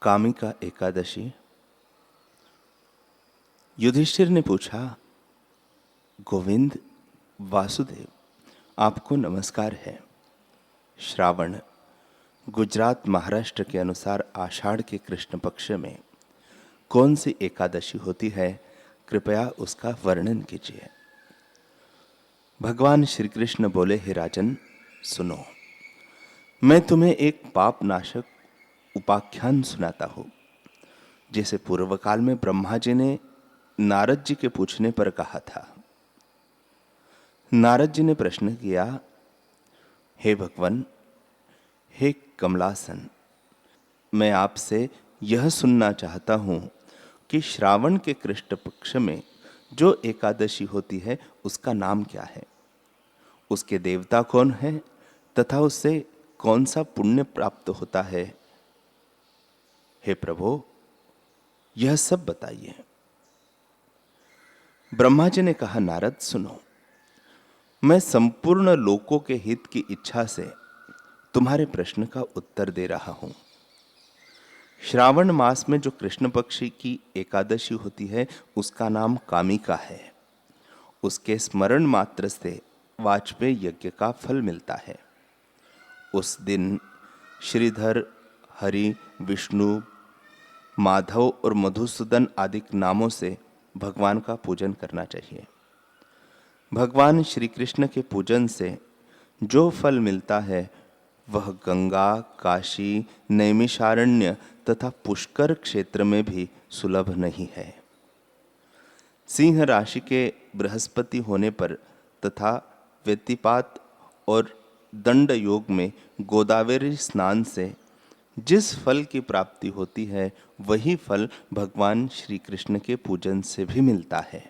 कामिका एकादशी। युधिष्ठिर ने पूछा, गोविंद वासुदेव, आपको नमस्कार है। श्रावण गुजरात महाराष्ट्र के अनुसार आषाढ़ के कृष्ण पक्ष में कौन सी एकादशी होती है, कृपया उसका वर्णन कीजिए। भगवान श्री कृष्ण बोले, हे राजन, सुनो, मैं तुम्हें एक पाप नाशक उपाख्यान सुनाता हूं, जिसे पूर्व काल में ब्रह्मा जी ने नारद जी के पूछने पर कहा था। नारद जी ने प्रश्न किया, हे भगवान, हे कमलासन, मैं आपसे यह सुनना चाहता हूं कि श्रावण के कृष्ण पक्ष में जो एकादशी होती है उसका नाम क्या है, उसके देवता कौन है तथा उससे कौन सा पुण्य प्राप्त होता है। हे प्रभु, यह सब बताइए। ब्रह्मा जी ने कहा, नारद सुनो, मैं संपूर्ण लोकों के हित की इच्छा से तुम्हारे प्रश्न का उत्तर दे रहा हूं। श्रावण मास में जो कृष्ण पक्ष की एकादशी होती है उसका नाम कामिका है। उसके स्मरण मात्र से वाजपेय यज्ञ का फल मिलता है। उस दिन श्रीधर, हरि, विष्णु, माधव और मधुसूदन आदि नामों से भगवान का पूजन करना चाहिए। भगवान श्री कृष्ण के पूजन से जो फल मिलता है वह गंगा, काशी, नैमिषारण्य तथा पुष्कर क्षेत्र में भी सुलभ नहीं है। सिंह राशि के बृहस्पति होने पर तथा व्यतिपात और दंड योग में गोदावरी स्नान से जिस फल की प्राप्ति होती है वही फल भगवान श्री कृष्ण के पूजन से भी मिलता है।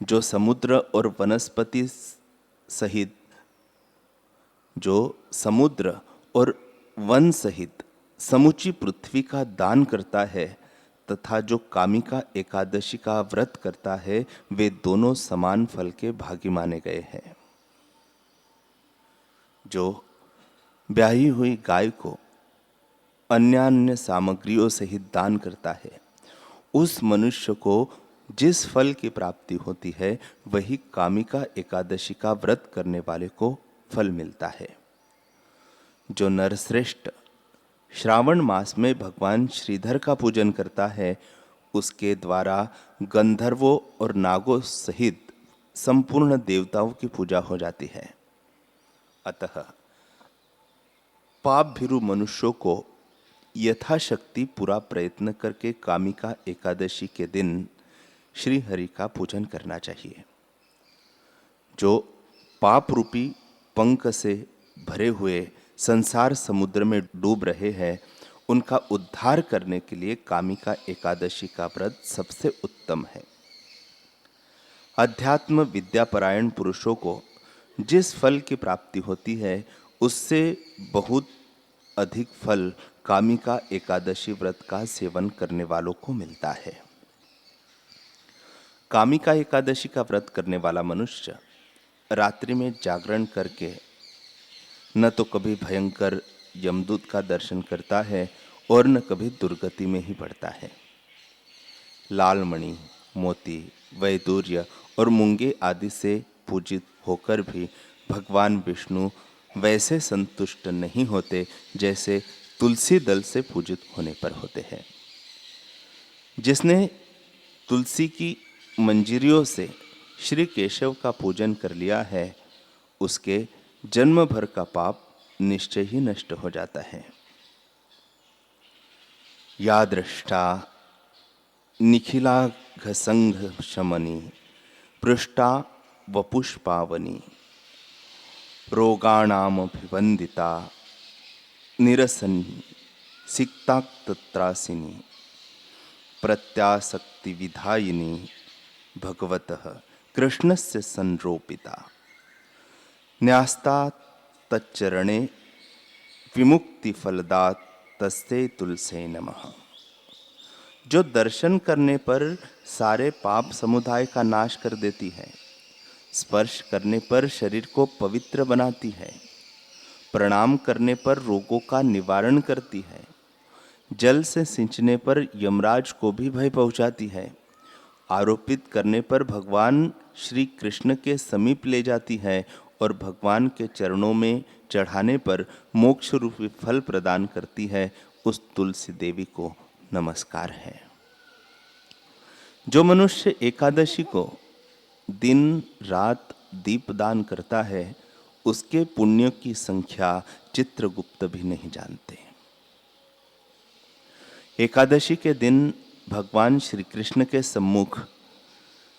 जो समुद्र और वनस्पति सहित जो समुद्र और वन सहित समुची पृथ्वी का दान करता है तथा जो कामिका एकादशी का व्रत करता है, वे दोनों समान फल के भागी माने गए हैं। जो ब्याही हुई गाय को अन्य अन्य सामग्रियों सहित दान करता है, उस मनुष्य को जिस फल की प्राप्ति होती है वही कामिका एकादशी का व्रत करने वाले को फल मिलता है। जो नरश्रेष्ठ श्रावण मास में भगवान श्रीधर का पूजन करता है, उसके द्वारा गंधर्वों और नागों सहित संपूर्ण देवताओं की पूजा हो जाती है। अतः पाप भीरु मनुष्यों को यथाशक्ति पूरा प्रयत्न करके कामिका एकादशी के दिन श्री हरि का पूजन करना चाहिए। जो पाप रूपी पंख से भरे हुए संसार समुद्र में डूब रहे हैं, उनका उद्धार करने के लिए कामिका एकादशी का व्रत सबसे उत्तम है। अध्यात्म विद्यापरायण पुरुषों को जिस फल की प्राप्ति होती है उससे बहुत अधिक फल कामिका एकादशी व्रत का सेवन करने वालों को मिलता है। कामिका एकादशी का व्रत करने वाला मनुष्य रात्रि में जागरण करके न तो कभी भयंकर यमदूत का दर्शन करता है और न कभी दुर्गति में ही पड़ता है। लालमणि, मोती, वैदूर्य और मूंगे आदि से पूजित होकर भी भगवान विष्णु वैसे संतुष्ट नहीं होते जैसे तुलसी दल से पूजित होने पर होते हैं। जिसने तुलसी की मंजरियों से श्री केशव का पूजन कर लिया है, उसके जन्म भर का पाप निश्चय ही नष्ट हो जाता है। या दृष्टा निखिलाघ संघ शमनी पृष्ठा वपुष्पावनी रोगाणामभिवंदिता निरसनी सिक्ताक्तत्रासिनी प्रत्यासक्ति विधायिनी भगवतः कृष्णस्य संरोपिता न्यास्ता तच्चरणे विमुक्ति फलदात तस्ते तुलसे नमः। जो दर्शन करने पर सारे पाप समुदाय का नाश कर देती है, स्पर्श करने पर शरीर को पवित्र बनाती है, प्रणाम करने पर रोगों का निवारण करती है, जल से सिंचने पर यमराज को भी भय पहुंचाती है, आरोपित करने पर भगवान श्री कृष्ण के समीप ले जाती है और भगवान के चरणों में चढ़ाने पर मोक्ष रूपी फल प्रदान करती है। उस तुलसी देवी को नमस्कार है। जो मनुष्य एकादशी को दिन रात दीपदान करता है, उसके पुण्य की संख्या चित्रगुप्त भी नहीं जानते। एकादशी के दिन भगवान श्री कृष्ण के सम्मुख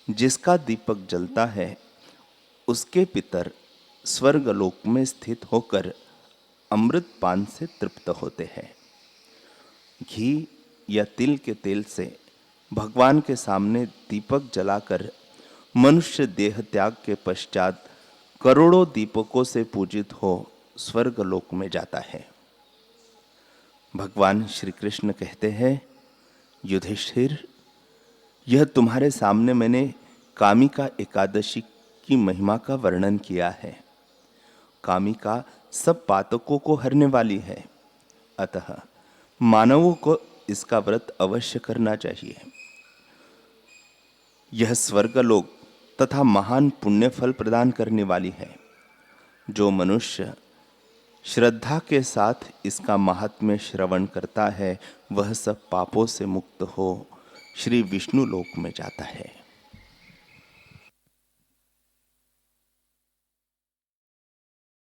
जिसका दीपक जलता है, उसके पितर स्वर्गलोक में स्थित होकर अमृत पान से तृप्त होते हैं। घी या तिल के तेल से भगवान के सामने दीपक जलाकर मनुष्य देह त्याग के पश्चात करोड़ों दीपकों से पूजित हो स्वर्गलोक में जाता है। भगवान श्री कृष्ण कहते हैं, युधिष्ठिर, यह तुम्हारे सामने मैंने कामिका एकादशी की महिमा का वर्णन किया है। कामिका सब पातकों को हरने वाली है, अतः मानवों को इसका व्रत अवश्य करना चाहिए। यह स्वर्गलोक तथा महान पुण्य फल प्रदान करने वाली है। जो मनुष्य श्रद्धा के साथ इसका महात्म्य श्रवण करता है, वह सब पापों से मुक्त हो श्री विष्णु लोक में जाता है।